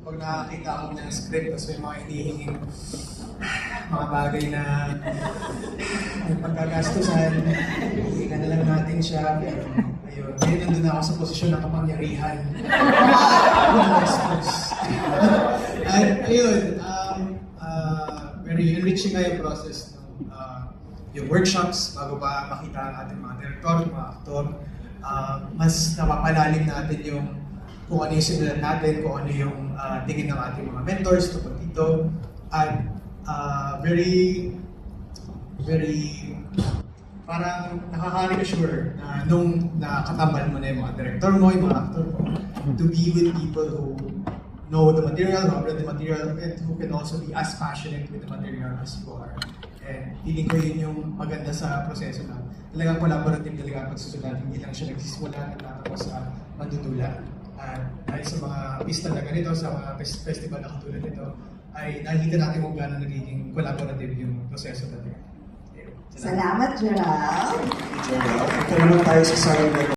pag nakakita ako ng script, tapos may mga hinihinging mga bagay na may pagkagastusan, hihingan na lang natin siya. Ayun, ngayon nandun na ako sa posisyon ng kapangyarihan. At ayun, very enriching nga yung process ng yung workshops bago pa makita ang ating mga director, mga aktor. Mas napapalalim natin yung kung ano yung simulan natin, kung ano yung tingin ng ating mga mentors tungkol dito. At very parang nakaka-reassure na nung nakakatambal mo na yung mga director mo, yung mga actor mo, to be with people who know the material, who have read the material, and who can also be as passionate with the material as you are. And feeling ko yun yung maganda sa proseso na talagang collaborative talaga ang pagsusulat. Hindi lang siya nagsisimula at natapos sa mandudula. At dahil sa mga pista na ganito, sa mga festival na katulad nito, ay nakikita natin kung gaano nagiging collaborative yung proseso natin. Salamat, Gerald. Ito naman tayo sa Sarang